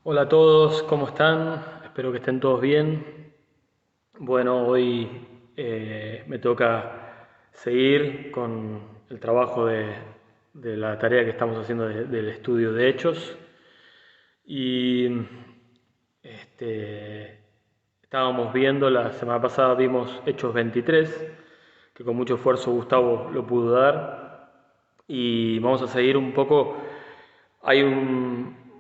Hola a todos, ¿cómo están? Espero que estén todos bien. Bueno, hoy me toca seguir con el trabajo de la tarea que estamos haciendo del estudio de hechos. Y este, estábamos viendo, la semana pasada vimos Hechos 23, que con mucho esfuerzo Gustavo lo pudo dar. Y vamos a seguir un poco. Hay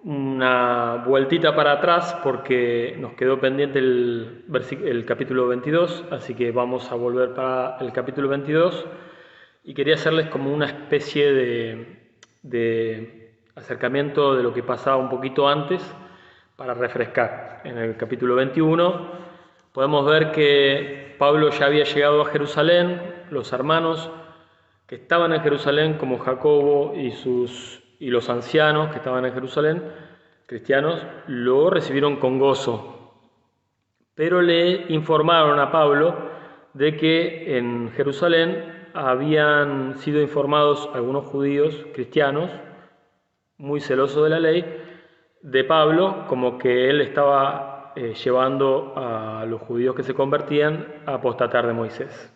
una vueltita para atrás porque nos quedó pendiente el capítulo 22, así que vamos a volver para el capítulo 22 y quería hacerles como una especie de acercamiento de lo que pasaba un poquito antes para refrescar. En el capítulo 21 podemos ver que Pablo ya había llegado a Jerusalén, los hermanos que estaban en Jerusalén, como Jacobo y los ancianos que estaban en Jerusalén, cristianos, lo recibieron con gozo. Pero le informaron a Pablo de que en Jerusalén habían sido informados algunos judíos cristianos, muy celosos de la ley, de Pablo, como que él estaba llevando a los judíos que se convertían a apostatar de Moisés.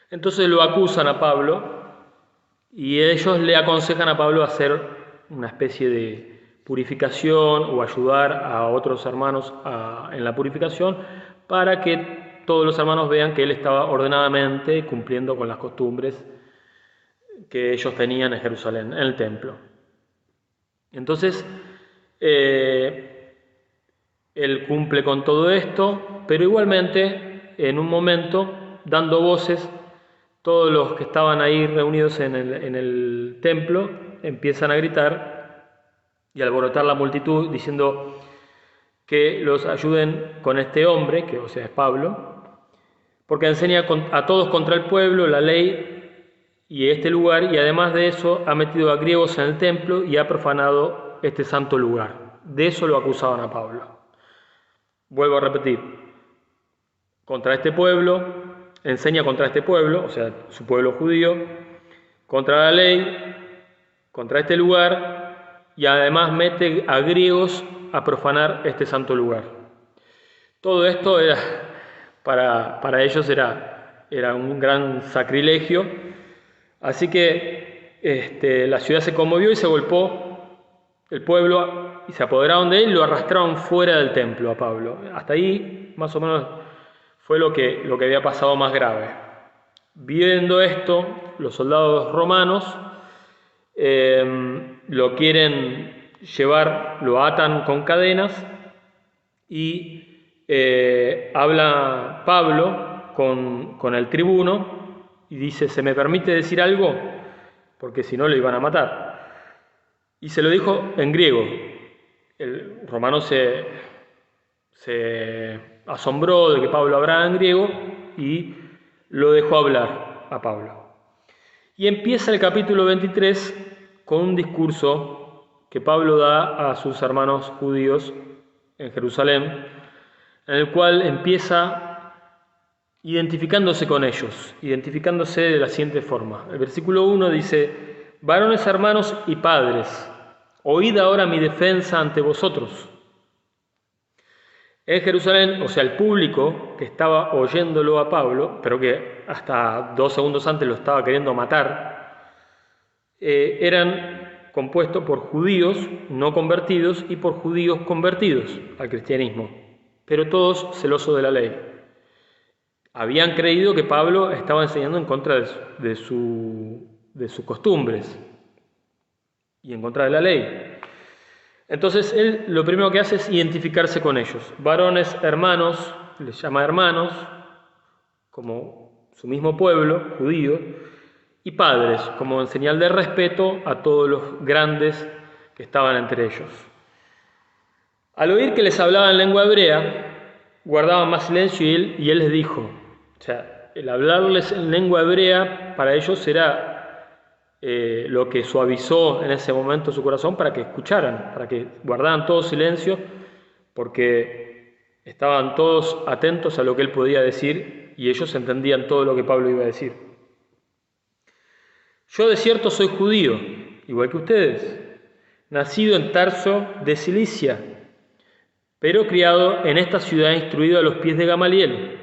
Entonces lo acusan a Pablo y ellos le aconsejan a Pablo hacer una especie de purificación o ayudar a otros hermanos en la purificación para que todos los hermanos vean que él estaba ordenadamente cumpliendo con las costumbres que ellos tenían en Jerusalén, en el templo. Entonces, él cumple con todo esto, pero igualmente, en un momento, dando voces, todos los que estaban ahí reunidos en el templo empiezan a gritar y alborotar la multitud diciendo que los ayuden con este hombre, que o sea es Pablo, porque enseña a todos contra el pueblo, la ley y este lugar, y además de eso ha metido a griegos en el templo y ha profanado este santo lugar. De eso lo acusaban a Pablo. Vuelvo a repetir, contra este pueblo, enseña contra este pueblo, o sea, su pueblo judío, contra la ley, contra este lugar, y además mete a griegos a profanar este santo lugar. Todo esto era, para ellos era un gran sacrilegio, así que la ciudad se conmovió y se golpeó el pueblo y se apoderaron de él y lo arrastraron fuera del templo a Pablo. Hasta ahí, más o menos, fue lo que había pasado más grave. Viendo esto, los soldados romanos lo quieren llevar, lo atan con cadenas y habla Pablo con el tribuno y dice, ¿se me permite decir algo? Porque si no le iban a matar. Y se lo dijo en griego. El romano se asombró de que Pablo hablara en griego y lo dejó hablar a Pablo. Y empieza el capítulo 23 con un discurso que Pablo da a sus hermanos judíos en Jerusalén, en el cual empieza identificándose con ellos, identificándose de la siguiente forma. El versículo 1 dice, varones hermanos y padres, oíd ahora mi defensa ante vosotros. En Jerusalén, o sea, el público que estaba oyéndolo a Pablo, pero que hasta 2 segundos antes lo estaba queriendo matar, eran compuestos por judíos no convertidos y por judíos convertidos al cristianismo, pero todos celosos de la ley. Habían creído que Pablo estaba enseñando en contra de sus costumbres y en contra de la ley. Entonces él lo primero que hace es identificarse con ellos. Varones, hermanos, les llama hermanos, como su mismo pueblo, judío, y padres, como en señal de respeto a todos los grandes que estaban entre ellos. Al oír que les hablaba en lengua hebrea, guardaban más silencio y él les dijo, o sea, el hablarles en lengua hebrea para ellos era lo que suavizó en ese momento su corazón para que escucharan, para que guardaran todo silencio, porque estaban todos atentos a lo que él podía decir y ellos entendían todo lo que Pablo iba a decir. Yo de cierto soy judío, igual que ustedes, nacido en Tarso de Cilicia, pero criado en esta ciudad, instruido a los pies de Gamaliel,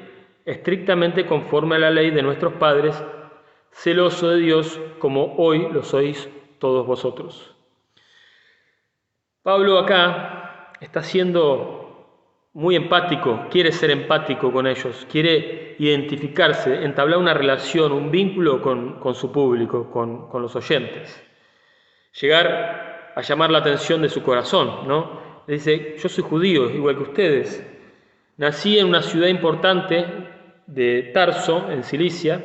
estrictamente conforme a la ley de nuestros padres, celoso de Dios, como hoy lo sois todos vosotros. Pablo acá está siendo muy empático, quiere ser empático con ellos, quiere identificarse, entablar una relación, un vínculo con su público, con los oyentes. Llegar a llamar la atención de su corazón, ¿no? Le dice, yo soy judío, igual que ustedes. Nací en una ciudad importante de Tarso, en Cilicia,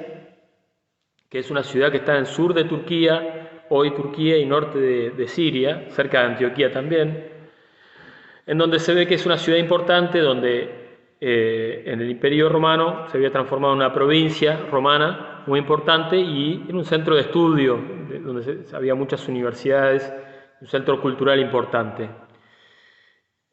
que es una ciudad que está en el sur de Turquía, hoy Turquía, y norte de Siria, cerca de Antioquía también, en donde se ve que es una ciudad importante, donde en el Imperio Romano se había transformado en una provincia romana muy importante y en un centro de estudio, donde había muchas universidades, un centro cultural importante.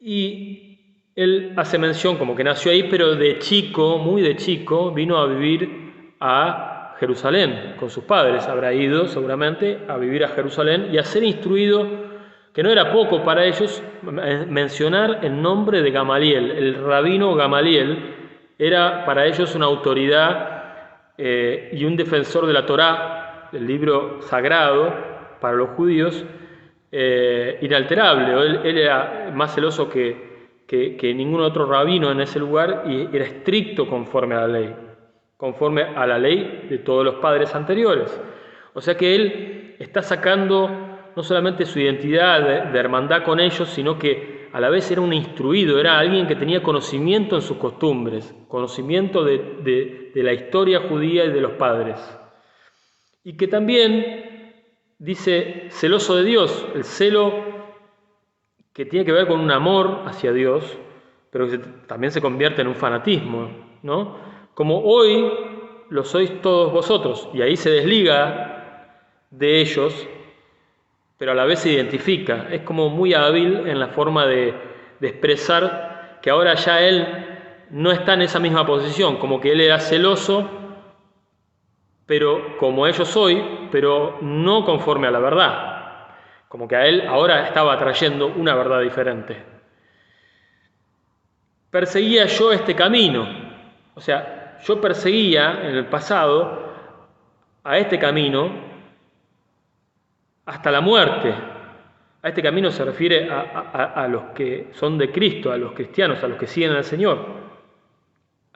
Y él hace mención como que nació ahí, pero de chico, muy de chico, vino a vivir a Jerusalén con sus padres. Habrá ido seguramente a vivir a Jerusalén y a ser instruido, que no era poco para ellos, mencionar el nombre de Gamaliel. El rabino Gamaliel era para ellos una autoridad y un defensor de la Torá, del libro sagrado para los judíos, inalterable. Él era más celoso que ningún otro rabino en ese lugar y era estricto conforme a la ley de todos los padres anteriores. O sea que él está sacando no solamente su identidad de hermandad con ellos, sino que a la vez era un instruido, era alguien que tenía conocimiento en sus costumbres, conocimiento de la historia judía y de los padres. Y que también dice celoso de Dios, el celo que tiene que ver con un amor hacia Dios, pero que también se convierte en un fanatismo, ¿no? Como hoy lo sois todos vosotros, y ahí se desliga de ellos, pero a la vez se identifica. Es como muy hábil en la forma de expresar que ahora ya él no está en esa misma posición, como que él era celoso, pero como ellos hoy, pero no conforme a la verdad. Como que a él ahora estaba trayendo una verdad diferente. Perseguía yo este camino, o sea, yo perseguía en el pasado a este camino hasta la muerte. A este camino se refiere a los que son de Cristo, a los cristianos, a los que siguen al Señor.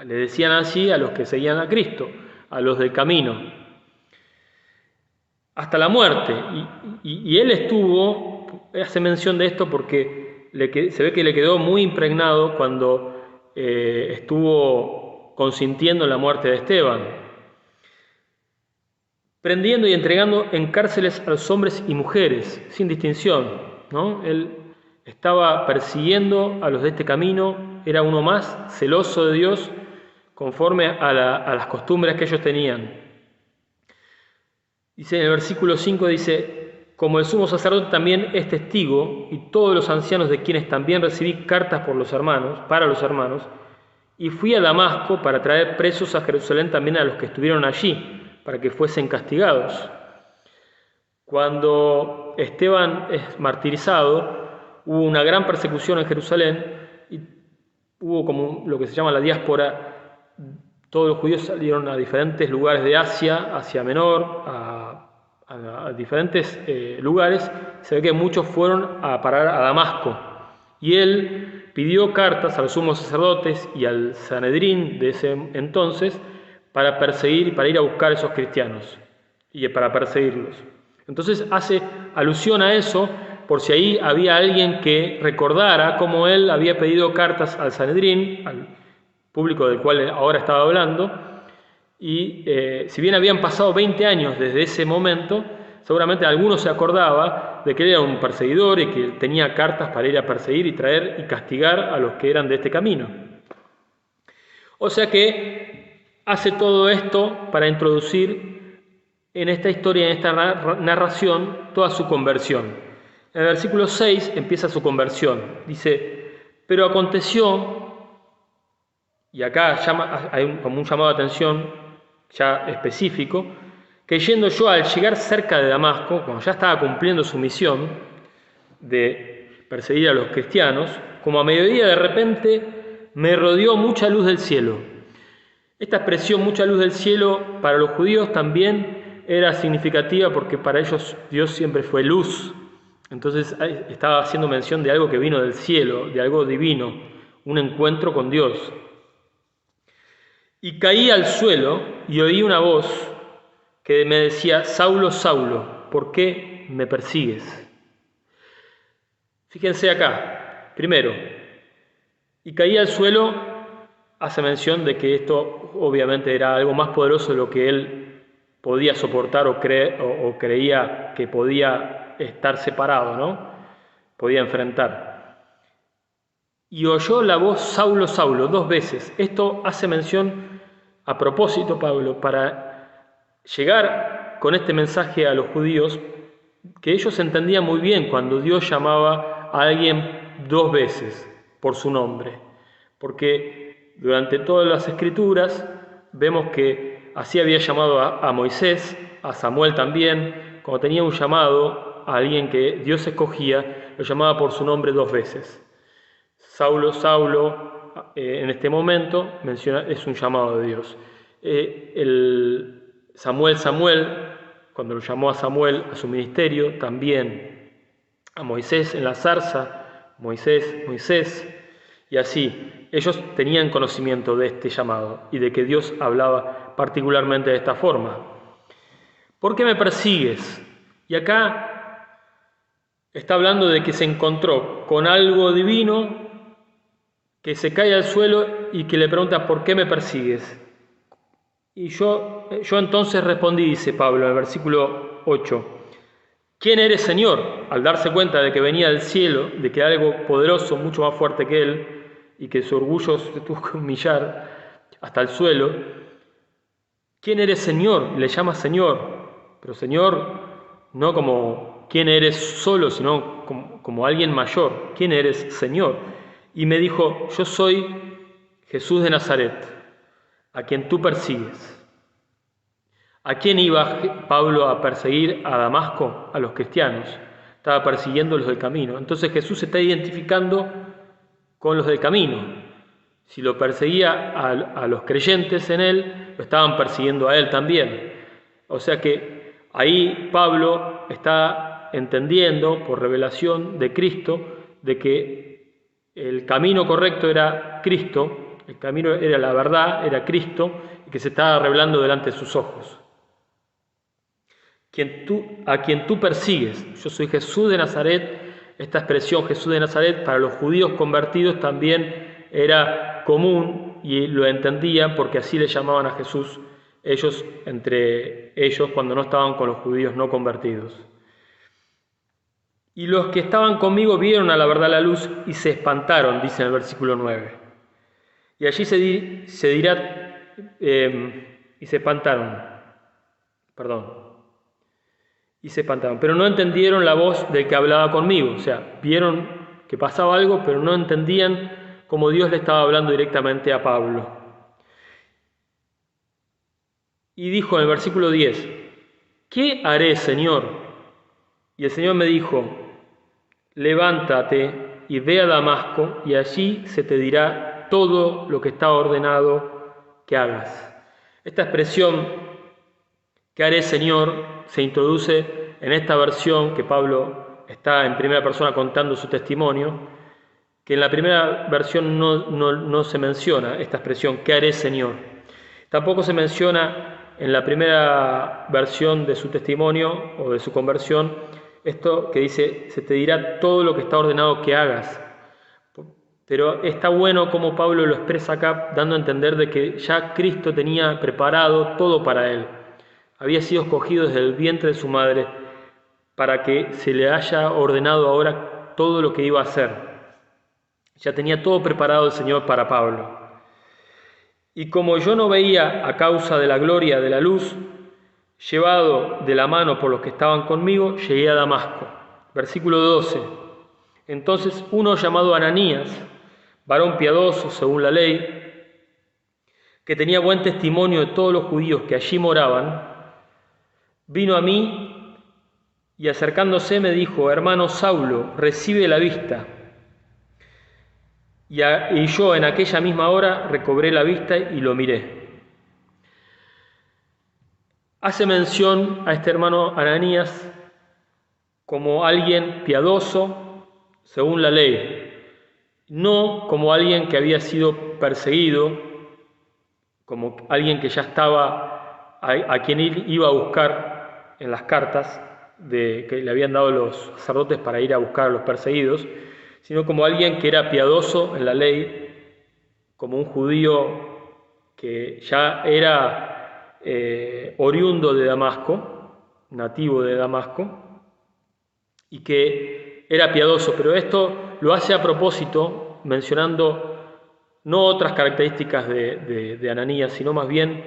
Le decían así a los que seguían a Cristo, a los del camino. Hasta la muerte. Y él hace mención de esto porque se ve que le quedó muy impregnado cuando estuvo consintiendo en la muerte de Esteban, prendiendo y entregando en cárceles a los hombres y mujeres, sin distinción, ¿no? Él estaba persiguiendo a los de este camino, era uno más, celoso de Dios, conforme a las costumbres que ellos tenían. Dice en el versículo 5, dice, como el sumo sacerdote también es testigo, y todos los ancianos de quienes también recibí cartas para los hermanos, y fui a Damasco para traer presos a Jerusalén también a los que estuvieron allí, para que fuesen castigados. Cuando Esteban es martirizado, hubo una gran persecución en Jerusalén y hubo como lo que se llama la diáspora. Todos los judíos salieron a diferentes lugares de Asia Menor, a diferentes lugares. Se ve que muchos fueron a parar a Damasco. Y él pidió cartas a los sumos sacerdotes y al Sanedrín de ese entonces para perseguir, para ir a buscar a esos cristianos y para perseguirlos. Entonces hace alusión a eso, por si ahí había alguien que recordara cómo él había pedido cartas al Sanedrín, al público del cual ahora estaba hablando, y si bien habían pasado 20 años desde ese momento, seguramente alguno se acordaba de que él era un perseguidor y que tenía cartas para ir a perseguir y traer y castigar a los que eran de este camino. O sea que hace todo esto para introducir en esta historia, en esta narración, toda su conversión. En el versículo 6 empieza su conversión. Dice, pero aconteció, y acá hay como un llamado de atención ya específico, que yendo yo al llegar cerca de Damasco, cuando ya estaba cumpliendo su misión de perseguir a los cristianos, como a mediodía de repente me rodeó mucha luz del cielo. Esta expresión, mucha luz del cielo, para los judíos también era significativa porque para ellos Dios siempre fue luz. Entonces estaba haciendo mención de algo que vino del cielo, de algo divino, un encuentro con Dios. Y caí al suelo y oí una voz que me decía: Saulo, Saulo, ¿por qué me persigues? Fíjense acá, primero, y caí al suelo hace mención de que esto obviamente era algo más poderoso de lo que él podía soportar o creía que podía estar separado, ¿no? Podía enfrentar. Y oyó la voz Saulo, Saulo, 2 veces. Esto hace mención a propósito, Pablo, para llegar con este mensaje a los judíos, que ellos entendían muy bien cuando Dios llamaba a alguien 2 veces por su nombre, porque durante todas las Escrituras vemos que así había llamado a Moisés, a Samuel también. Cuando tenía un llamado a alguien que Dios escogía, lo llamaba por su nombre 2 veces. Saulo, Saulo, en este momento es un llamado de Dios. Samuel, cuando lo llamó a Samuel a su ministerio, también a Moisés en la zarza, Moisés, y así. Ellos tenían conocimiento de este llamado y de que Dios hablaba particularmente de esta forma. ¿Por qué me persigues? Y acá está hablando de que se encontró con algo divino, que se cae al suelo y que le pregunta: ¿por qué me persigues? Y yo entonces respondí, dice Pablo en el versículo 8, ¿quién eres, Señor? Al darse cuenta de que venía del cielo, de que algo poderoso, mucho más fuerte que él, y que su orgullo se tuvo que humillar hasta el suelo. ¿Quién eres, Señor? Le llama Señor, pero Señor no como quién eres solo, sino como alguien mayor. ¿Quién eres, Señor? Y me dijo: yo soy Jesús de Nazaret, a quien tú persigues. ¿A quién iba Pablo a perseguir a Damasco? A los cristianos. Estaba persiguiendo a los del camino. Entonces Jesús se está identificando con los del camino. Si lo perseguía a los creyentes en él, lo estaban persiguiendo a él también. O sea que ahí Pablo está entendiendo por revelación de Cristo de que el camino correcto era Cristo, el camino era la verdad, era Cristo, y que se estaba revelando delante de sus ojos. A quien tú persigues, yo soy Jesús de Nazaret. Esta expresión Jesús de Nazaret para los judíos convertidos también era común y lo entendían porque así le llamaban a Jesús ellos entre ellos cuando no estaban con los judíos no convertidos. Y los que estaban conmigo vieron a la verdad la luz y se espantaron, dice en el versículo 9. Y allí se dirá, y se espantaron, pero no entendieron la voz del que hablaba conmigo. O sea, vieron que pasaba algo, pero no entendían cómo Dios le estaba hablando directamente a Pablo. Y dijo en el versículo 10, ¿qué haré, Señor? Y el Señor me dijo, levántate y ve a Damasco, y allí se te dirá todo lo que está ordenado que hagas. Esta expresión, ¿qué haré, Señor?, se introduce en esta versión que Pablo está en primera persona contando su testimonio, que en la primera versión no se menciona esta expresión, ¿qué haré, Señor? Tampoco se menciona en la primera versión de su testimonio o de su conversión esto que dice, se te dirá todo lo que está ordenado que hagas. Pero está bueno como Pablo lo expresa acá, dando a entender de que ya Cristo tenía preparado todo para él. Había sido escogido desde el vientre de su madre para que se le haya ordenado ahora todo lo que iba a hacer. Ya tenía todo preparado el Señor para Pablo. Y como yo no veía a causa de la gloria de la luz, llevado de la mano por los que estaban conmigo, llegué a Damasco. Versículo 12. Entonces uno llamado Ananías, varón piadoso según la ley, que tenía buen testimonio de todos los judíos que allí moraban, vino a mí y acercándose me dijo: hermano Saulo, recibe la vista. Y yo en aquella misma hora recobré la vista y lo miré. Hace mención a este hermano Ananías como alguien piadoso según la ley, no como alguien que había sido perseguido, como alguien que ya estaba, a quien él iba a buscar en las cartas que le habían dado los sacerdotes para ir a buscar a los perseguidos, sino como alguien que era piadoso en la ley, como un judío que ya era oriundo de Damasco, nativo de Damasco, y que era piadoso, pero esto lo hace a propósito, mencionando no otras características de Ananías, sino más bien,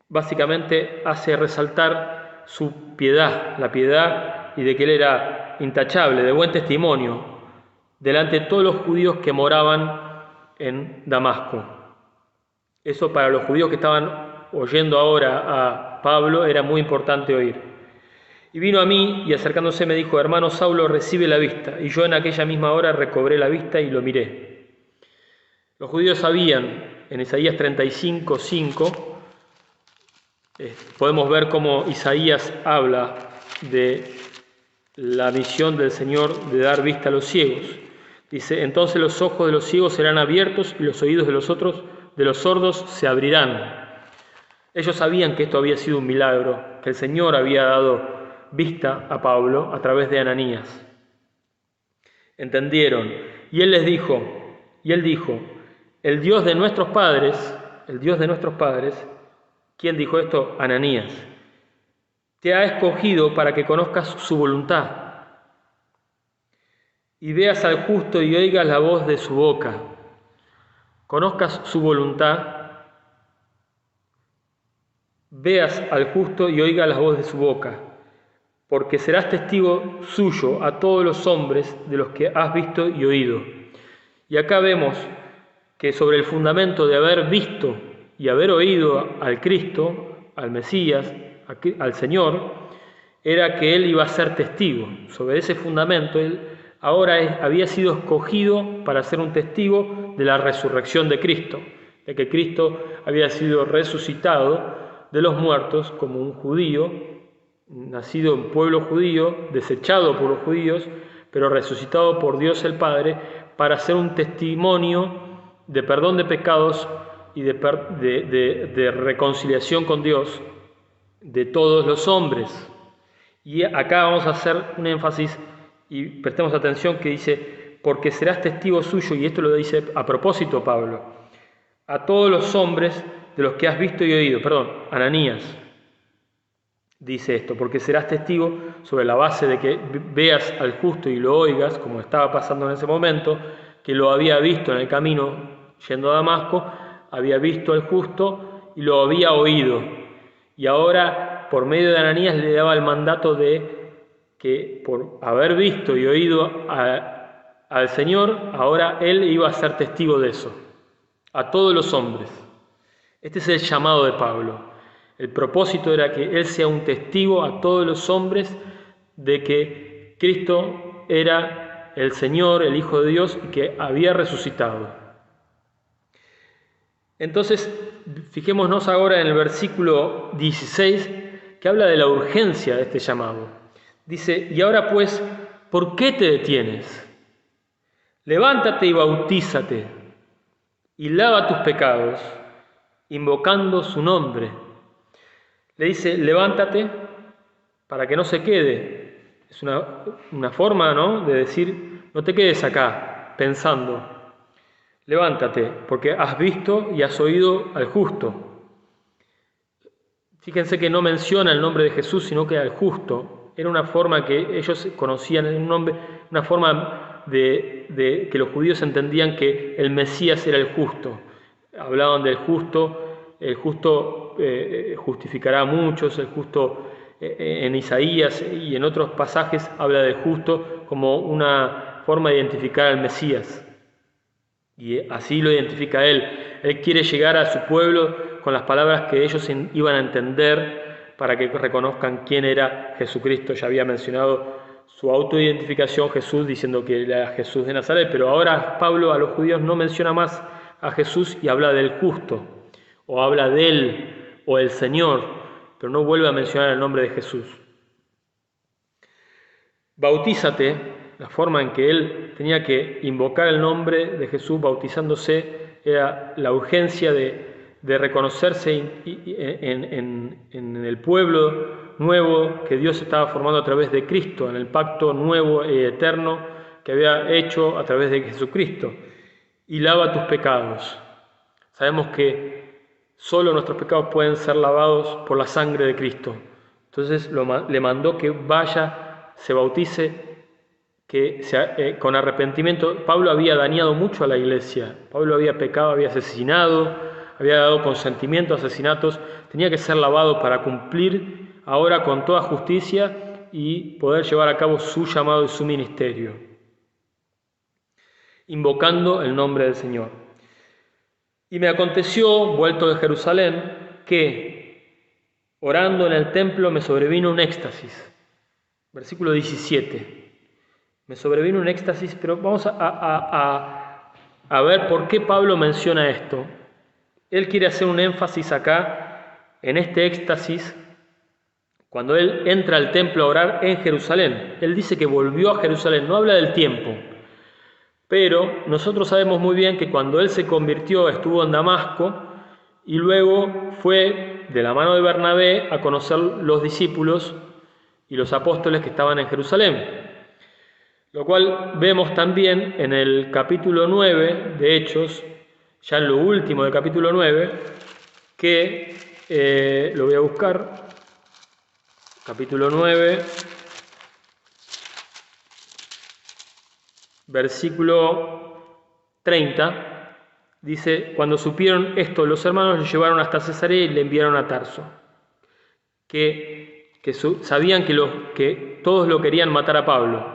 básicamente hace resaltar su piedad, la piedad y de que él era intachable, de buen testimonio, delante de todos los judíos que moraban en Damasco. Eso para los judíos que estaban oyendo ahora a Pablo era muy importante oír. Y vino a mí y acercándose me dijo: hermano Saulo, recibe la vista. Y yo en aquella misma hora recobré la vista y lo miré. Los judíos sabían, en Isaías 35:5, podemos ver cómo Isaías habla de la misión del Señor de dar vista a los ciegos. Dice: entonces los ojos de los ciegos serán abiertos y los oídos de los sordos se abrirán. Ellos sabían que esto había sido un milagro, que el Señor había dado vista a Pablo a través de Ananías. Entendieron. Y él dijo, el Dios de nuestros padres, ¿quién dijo esto? Ananías, te ha escogido para que conozcas su voluntad y veas al justo y oigas la voz de su boca. Conozcas su voluntad, veas al justo y oigas la voz de su boca, porque serás testigo suyo a todos los hombres de los que has visto y oído. Y acá vemos que sobre el fundamento de haber visto y haber oído al Cristo, al Mesías, al Señor, era que él iba a ser testigo. Sobre ese fundamento, él ahora había sido escogido para ser un testigo de la resurrección de Cristo, de que Cristo había sido resucitado de los muertos como un judío, nacido en pueblo judío, desechado por los judíos, pero resucitado por Dios el Padre, para ser un testimonio de perdón de pecados y de reconciliación con Dios de todos los hombres. Y acá vamos a hacer un énfasis y prestemos atención que dice: porque serás testigo suyo, y esto lo dice a propósito Pablo, a todos los hombres de los que has visto y oído. Ananías dice esto: porque serás testigo sobre la base de que veas al justo y lo oigas, como estaba pasando en ese momento, que lo había visto en el camino yendo a Damasco, había visto al justo y lo había oído. Y ahora, por medio de Ananías, le daba el mandato de que por haber visto y oído al Señor, ahora él iba a ser testigo de eso, a todos los hombres. Este es el llamado de Pablo. El propósito era que él sea un testigo a todos los hombres de que Cristo era el Señor, el Hijo de Dios, y que había resucitado. Entonces, fijémonos ahora en el versículo 16, que habla de la urgencia de este llamado. Dice: y ahora pues, ¿por qué te detienes? Levántate y bautízate, y lava tus pecados, invocando su nombre. Le dice: levántate para que no se quede. Es una forma, ¿no?, de decir: no te quedes acá pensando. Levántate, porque has visto y has oído al justo. Fíjense que no menciona el nombre de Jesús, sino que al justo. Era una forma que ellos conocían, un nombre, una forma de que los judíos entendían que el Mesías era el justo. Hablaban del justo, el justo justificará a muchos, el justo en Isaías y en otros pasajes habla del justo como una forma de identificar al Mesías. Y así lo identifica él. Él quiere llegar a su pueblo con las palabras que ellos iban a entender para que reconozcan quién era Jesucristo. Ya había mencionado su autoidentificación Jesús, diciendo que era Jesús de Nazaret, pero ahora Pablo a los judíos no menciona más a Jesús y habla del justo, o habla de él, o el Señor, pero no vuelve a mencionar el nombre de Jesús. Bautízate, la forma en que él tenía que invocar el nombre de Jesús bautizándose, era la urgencia de reconocerse en el pueblo nuevo que Dios estaba formando a través de Cristo, en el pacto nuevo y eterno que había hecho a través de Jesucristo. Y lava tus pecados. Sabemos que solo nuestros pecados pueden ser lavados por la sangre de Cristo. Entonces le mandó que vaya, se bautice, con arrepentimiento. Pablo había dañado mucho a la iglesia. Pablo había pecado, había asesinado, había dado consentimiento a asesinatos. Tenía que ser lavado para cumplir ahora con toda justicia y poder llevar a cabo su llamado y su ministerio, invocando el nombre del Señor. Y me aconteció, vuelto de Jerusalén, que orando en el templo me sobrevino un éxtasis. Versículo 17. Me sobrevino un éxtasis, pero vamos a ver por qué Pablo menciona esto. Él quiere hacer un énfasis acá, en este éxtasis, cuando él entra al templo a orar en Jerusalén. Él dice que volvió a Jerusalén, no habla del tiempo. Pero nosotros sabemos muy bien que cuando él se convirtió estuvo en Damasco y luego fue de la mano de Bernabé a conocer los discípulos y los apóstoles que estaban en Jerusalén. Lo cual vemos también en el capítulo 9 de Hechos, ya en lo último del capítulo 9, que lo voy a buscar, capítulo 9, versículo 30, dice: cuando supieron esto, los hermanos lo llevaron hasta Cesarea y le enviaron a Tarso, que sabían que todos lo querían matar a Pablo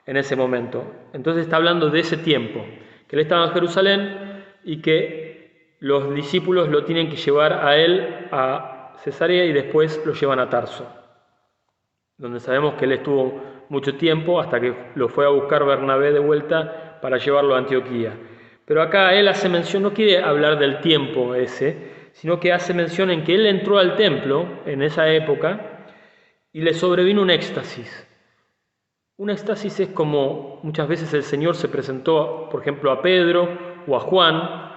en ese momento. Entonces está hablando de ese tiempo, que él estaba en Jerusalén y que los discípulos lo tienen que llevar a él a Cesarea y después lo llevan a Tarso, donde sabemos que él estuvo mucho tiempo hasta que lo fue a buscar Bernabé de vuelta para llevarlo a Antioquía. Pero acá él hace mención, no quiere hablar del tiempo ese, sino que hace mención en que él entró al templo en esa época y le sobrevino un éxtasis. Un éxtasis es como muchas veces el Señor se presentó, por ejemplo, a Pedro o a Juan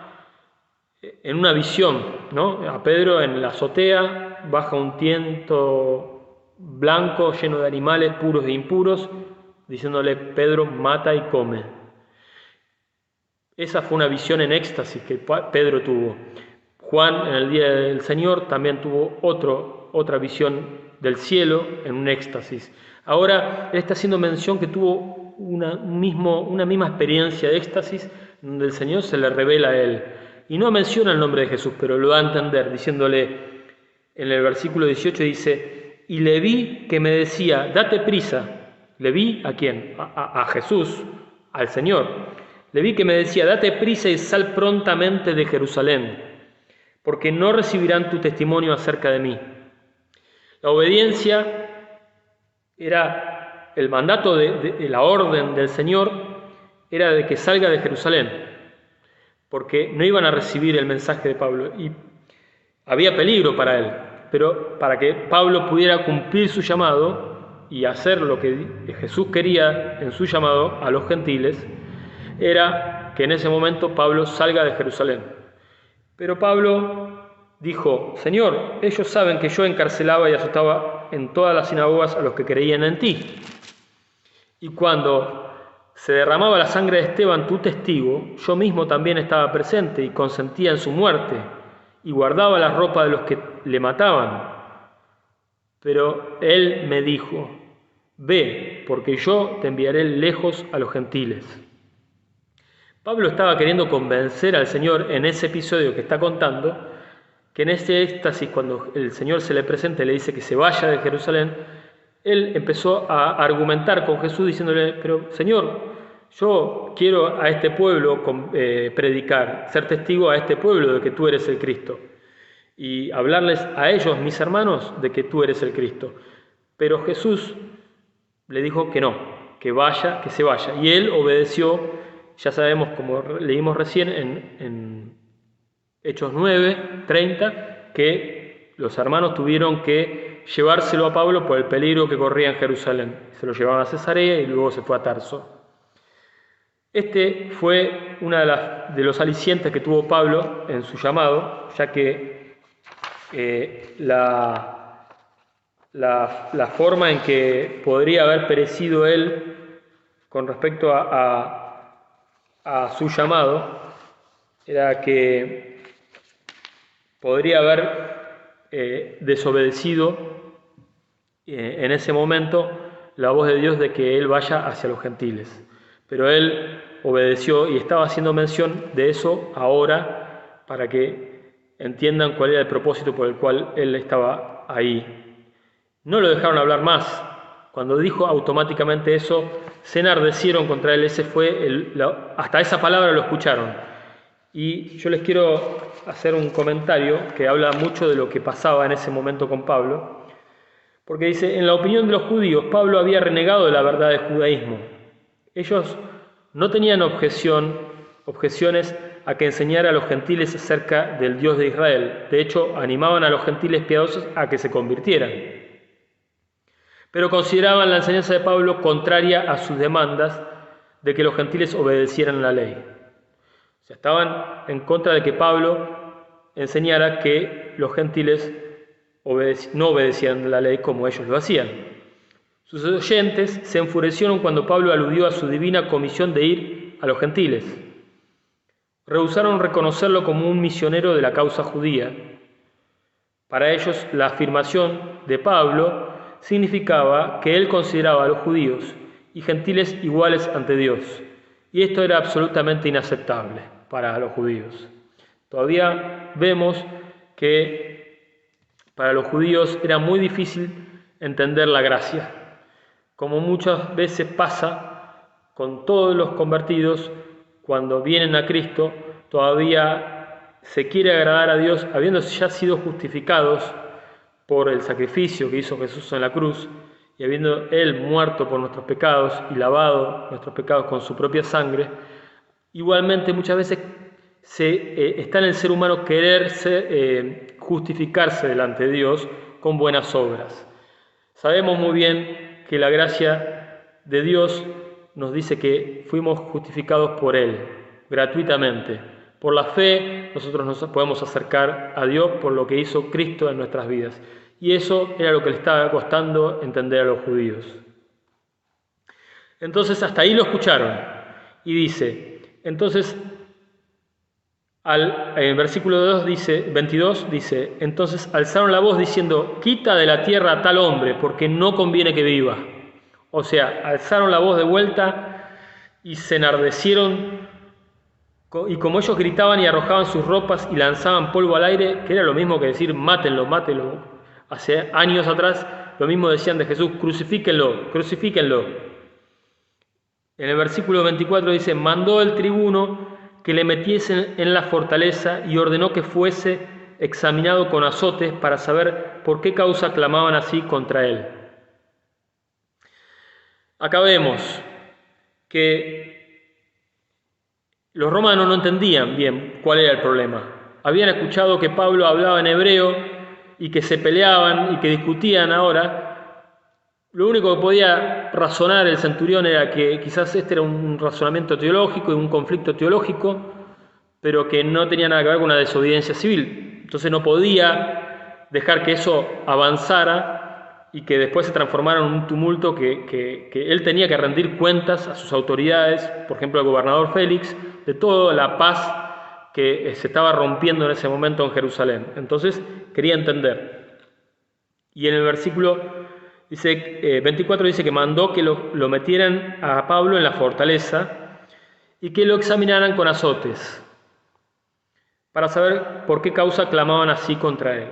en una visión, ¿no? A Pedro en la azotea baja un tiento blanco lleno de animales puros e impuros, diciéndole: Pedro, mata y come. Esa fue una visión en éxtasis que Pedro tuvo. Juan en el día del Señor también tuvo otra visión del cielo en un éxtasis. Ahora él está haciendo mención que tuvo una misma experiencia de éxtasis donde el Señor se le revela a él. Y no menciona el nombre de Jesús, pero lo da a entender, diciéndole en el versículo 18, dice: y le vi que me decía, date prisa. Le vi ¿a quién? A Jesús, al Señor. Le vi que me decía, date prisa y sal prontamente de Jerusalén, porque no recibirán tu testimonio acerca de mí. La obediencia era el mandato de la orden del Señor, era de que salga de Jerusalén, porque no iban a recibir el mensaje de Pablo y había peligro para él. Pero para que Pablo pudiera cumplir su llamado y hacer lo que Jesús quería en su llamado a los gentiles, era que en ese momento Pablo salga de Jerusalén. Pero Pablo dijo: Señor, ellos saben que yo encarcelaba y azotaba en todas las sinagogas a los que creían en ti. Y cuando se derramaba la sangre de Esteban, tu testigo, yo mismo también estaba presente y consentía en su muerte y guardaba la ropa de los que le mataban. Pero él me dijo: ve, porque yo te enviaré lejos a los gentiles. Pablo estaba queriendo convencer al Señor en ese episodio que está contando, que en ese éxtasis, cuando el Señor se le presenta y le dice que se vaya de Jerusalén, él empezó a argumentar con Jesús diciéndole: pero Señor, yo quiero a este pueblo predicar, ser testigo a este pueblo de que tú eres el Cristo. y hablarles a ellos, mis hermanos, de que tú eres el Cristo. Pero Jesús le dijo que no, que vaya, que se vaya. Y él obedeció, ya sabemos, como leímos recién en Hechos 9, 30, que los hermanos tuvieron que llevárselo a Pablo por el peligro que corría en Jerusalén. Se lo llevaban a Cesarea y luego se fue a Tarso. Este fue uno de los alicientes que tuvo Pablo en su llamado, ya que la forma en que podría haber perecido él con respecto a su llamado era que podría haber desobedecido en ese momento la voz de Dios de que él vaya hacia los gentiles. Pero él obedeció y estaba haciendo mención de eso ahora para que entiendan cuál era el propósito por el cual él estaba ahí. No lo dejaron hablar más. Cuando dijo automáticamente eso, se enardecieron contra él. Hasta esa palabra lo escucharon. Y yo les quiero hacer un comentario que habla mucho de lo que pasaba en ese momento con Pablo, porque dice, en la opinión de los judíos, Pablo había renegado de la verdad del judaísmo. Ellos no tenían objeciones a que enseñara a los gentiles acerca del Dios de Israel. De hecho, animaban a los gentiles piadosos a que se convirtieran. Pero consideraban la enseñanza de Pablo contraria a sus demandas de que los gentiles obedecieran la ley. O sea, estaban en contra de que Pablo enseñara que los gentiles no obedecían la ley como ellos lo hacían. Sus oyentes se enfurecieron cuando Pablo aludió a su divina comisión de ir a los gentiles. Rehusaron reconocerlo como un misionero de la causa judía. Para ellos, la afirmación de Pablo significaba que él consideraba a los judíos y gentiles iguales ante Dios. Y esto era absolutamente inaceptable para los judíos. Todavía vemos que para los judíos era muy difícil entender la gracia. Como muchas veces pasa con todos los convertidos, cuando vienen a Cristo, todavía se quiere agradar a Dios, habiendo ya sido justificados por el sacrificio que hizo Jesús en la cruz, y habiendo Él muerto por nuestros pecados y lavado nuestros pecados con su propia sangre. Igualmente muchas veces está en el ser humano quererse justificarse delante de Dios con buenas obras. Sabemos muy bien que la gracia de Dios nos dice que fuimos justificados por Él, gratuitamente. Por la fe nosotros nos podemos acercar a Dios por lo que hizo Cristo en nuestras vidas. Y eso era lo que le estaba costando entender a los judíos. Entonces hasta ahí lo escucharon. Y dice, entonces, en el versículo 22 dice, entonces alzaron la voz diciendo, quita de la tierra a tal hombre, porque no conviene que viva. O sea, alzaron la voz de vuelta y se enardecieron, y como ellos gritaban y arrojaban sus ropas y lanzaban polvo al aire, que era lo mismo que decir, mátenlo, mátenlo. Hace años atrás lo mismo decían de Jesús, crucifíquenlo, crucifíquenlo. En el versículo 24 dice, mandó el tribuno que le metiesen en la fortaleza y ordenó que fuese examinado con azotes para saber por qué causa clamaban así contra él. Acá vemos que los romanos no entendían bien cuál era el problema. Habían escuchado que Pablo hablaba en hebreo y que se peleaban y que discutían ahora. Lo único que podía razonar el centurión era que quizás este era un razonamiento teológico y un conflicto teológico, pero que no tenía nada que ver con una desobediencia civil. Entonces no podía dejar que eso avanzara y que después se transformara en un tumulto que él tenía que rendir cuentas a sus autoridades, por ejemplo al gobernador Félix, de toda la paz que se estaba rompiendo en ese momento en Jerusalén. Entonces quería entender. Y en el versículo 24 dice que mandó que lo metieran a Pablo en la fortaleza y que lo examinaran con azotes para saber por qué causa clamaban así contra él.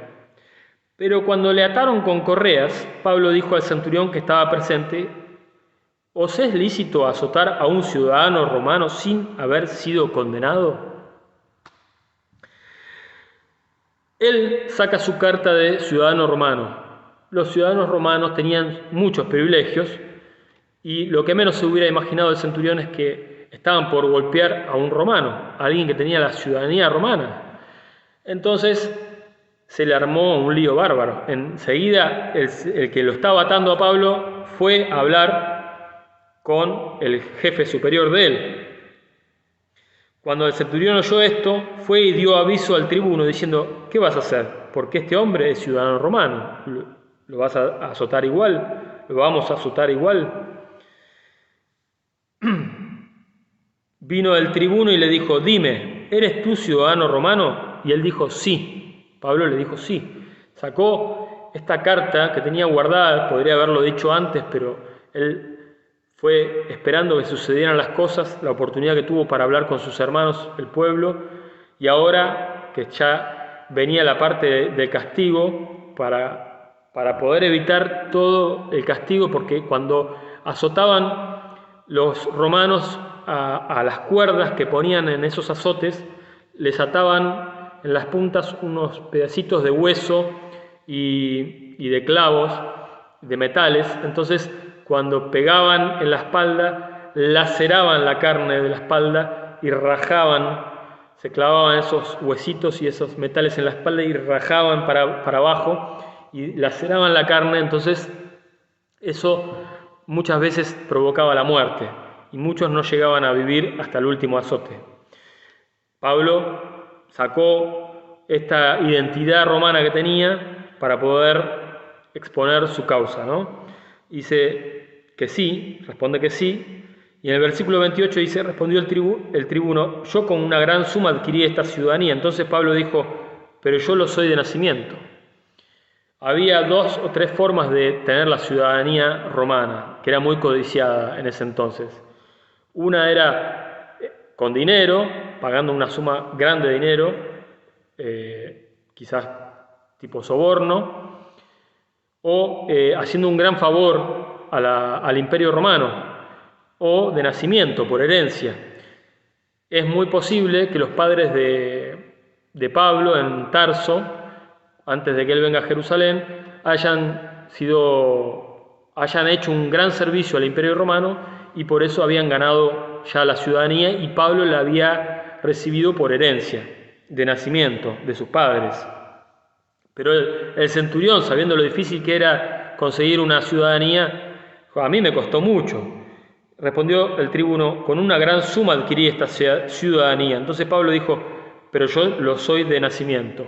Pero cuando le ataron con correas, Pablo dijo al centurión que estaba presente, ¿os es lícito azotar a un ciudadano romano sin haber sido condenado? Él saca su carta de ciudadano romano. Los ciudadanos romanos tenían muchos privilegios y lo que menos se hubiera imaginado el centurión es que estaban por golpear a un romano, a alguien que tenía la ciudadanía romana. Entonces se le armó un lío bárbaro. Enseguida el que lo estaba atando a Pablo fue a hablar con el jefe superior de él. Cuando el centurión oyó esto, fue y dio aviso al tribuno diciendo: ¿qué vas a hacer? Porque este hombre es ciudadano romano. ¿Lo vas a azotar igual? ¿Lo vamos a azotar igual? Vino el tribuno y le dijo: dime, ¿eres tú ciudadano romano? Y él dijo: sí. Pablo le dijo: sí. Sacó esta carta que tenía guardada, podría haberlo dicho antes, pero él fue esperando que sucedieran las cosas, la oportunidad que tuvo para hablar con sus hermanos, el pueblo, y ahora que ya venía la parte del castigo, para poder evitar todo el castigo, porque cuando azotaban los romanos a las cuerdas que ponían en esos azotes, les ataban en las puntas unos pedacitos de hueso y de clavos, de metales. Entonces, cuando pegaban en la espalda, laceraban la carne de la espalda y rajaban, se clavaban esos huesitos y esos metales en la espalda y rajaban para abajo y laceraban la carne. Entonces eso muchas veces provocaba la muerte y muchos no llegaban a vivir hasta el último azote. Pablo sacó esta identidad romana que tenía para poder exponer su causa, ¿no? Dice que sí, responde que sí, y en el versículo 28 dice: respondió el tribuno: yo con una gran suma adquirí esta ciudadanía. Entonces Pablo dijo: pero yo lo soy de nacimiento. Había 2 o 3 formas de tener la ciudadanía romana, que era muy codiciada en ese entonces. Una era con dinero, pagando una suma grande de dinero, quizás tipo soborno, o haciendo un gran favor al Imperio Romano, o de nacimiento, por herencia. Es muy posible que los padres de Pablo en Tarso, antes de que él venga a Jerusalén, hayan hecho un gran servicio al Imperio Romano y por eso habían ganado ya la ciudadanía, y Pablo la había recibido por herencia, de nacimiento, de sus padres. Pero el centurión, sabiendo lo difícil que era conseguir una ciudadanía, dijo: a mí me costó mucho. Respondió el tribuno: con una gran suma adquirí esta ciudadanía. Entonces Pablo dijo: pero yo lo soy de nacimiento.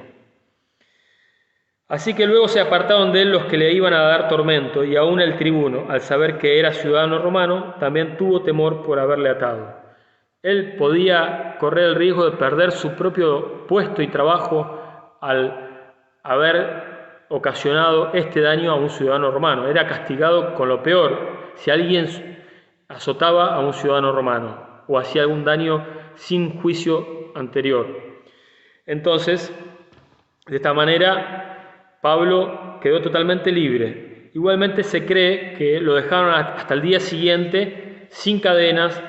Así que luego se apartaron de él los que le iban a dar tormento, y aún el tribuno, al saber que era ciudadano romano, también tuvo temor por haberle atado. Él podía correr el riesgo de perder su propio puesto y trabajo al haber ocasionado este daño a un ciudadano romano. Era castigado con lo peor si alguien azotaba a un ciudadano romano o hacía algún daño sin juicio anterior. Entonces, de esta manera, Pablo quedó totalmente libre. Igualmente se cree que lo dejaron hasta el día siguiente sin cadenas,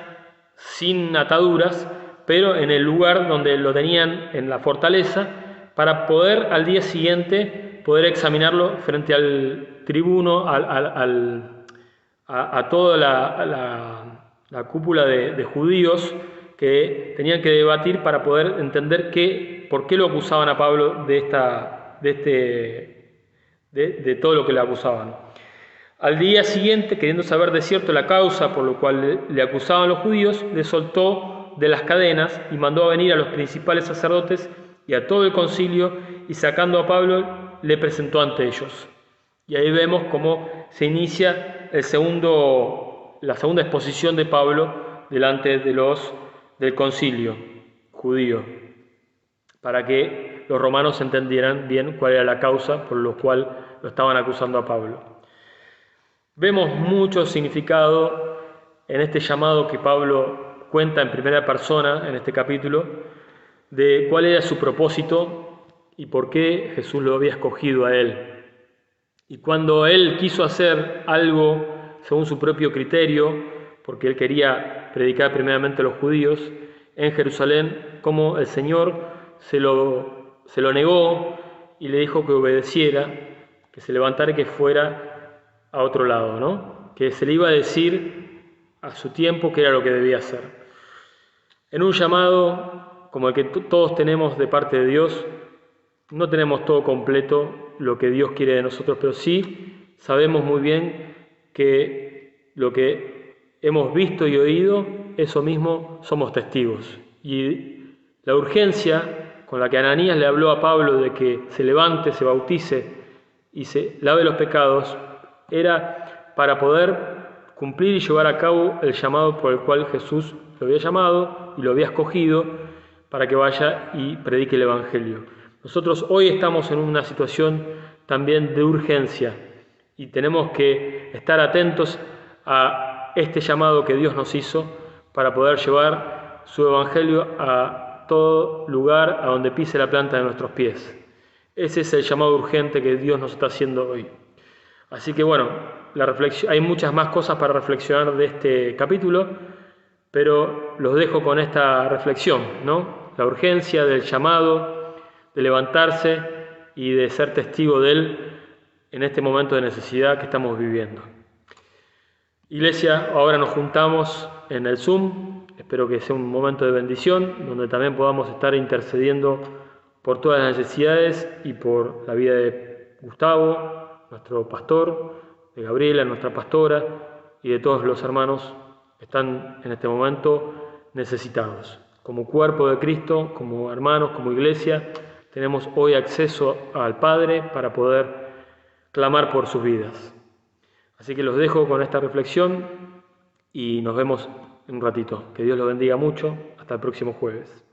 sin ataduras, pero en el lugar donde lo tenían en la fortaleza, para poder al día siguiente poder examinarlo frente al tribuno, a toda la cúpula de judíos que tenían que debatir para poder entender por qué lo acusaban a Pablo de todo lo que le acusaban. Al día siguiente, queriendo saber de cierto la causa por lo cual le acusaban los judíos, le soltó de las cadenas y mandó a venir a los principales sacerdotes y a todo el concilio, y sacando a Pablo le presentó ante ellos. Y ahí vemos cómo se inicia la segunda exposición de Pablo delante del concilio judío, para que los romanos entendieran bien cuál era la causa por la cual lo estaban acusando a Pablo. Vemos mucho significado en este llamado que Pablo cuenta en primera persona en este capítulo, de cuál era su propósito y por qué Jesús lo había escogido a él. Y cuando él quiso hacer algo según su propio criterio, porque él quería predicar primeramente a los judíos en Jerusalén, como el Señor se lo negó, y le dijo que obedeciera, que se levantara y que fuera a otro lado, ¿no? Que se le iba a decir a su tiempo qué era lo que debía hacer. En un llamado como el que todos tenemos de parte de Dios, no tenemos todo completo lo que Dios quiere de nosotros, pero sí sabemos muy bien que lo que hemos visto y oído, eso mismo somos testigos. Y la urgencia con la que Ananías le habló a Pablo de que se levante, se bautice y se lave los pecados, era para poder cumplir y llevar a cabo el llamado por el cual Jesús lo había llamado y lo había escogido para que vaya y predique el Evangelio. Nosotros hoy estamos en una situación también de urgencia y tenemos que estar atentos a este llamado que Dios nos hizo para poder llevar su Evangelio a todo lugar a donde pise la planta de nuestros pies. Ese es el llamado urgente que Dios nos está haciendo hoy. Así que bueno, hay muchas más cosas para reflexionar de este capítulo, pero los dejo con esta reflexión, ¿no? La urgencia del llamado, de levantarse y de ser testigo de Él en este momento de necesidad que estamos viviendo. Iglesia, ahora nos juntamos en el Zoom, espero que sea un momento de bendición, donde también podamos estar intercediendo por todas las necesidades y por la vida de Gustavo, nuestro pastor, de Gabriela, nuestra pastora, y de todos los hermanos que están en este momento necesitados. Como cuerpo de Cristo, como hermanos, como iglesia, tenemos hoy acceso al Padre para poder clamar por sus vidas. Así que los dejo con esta reflexión y nos vemos en un ratito. Que Dios los bendiga mucho. Hasta el próximo jueves.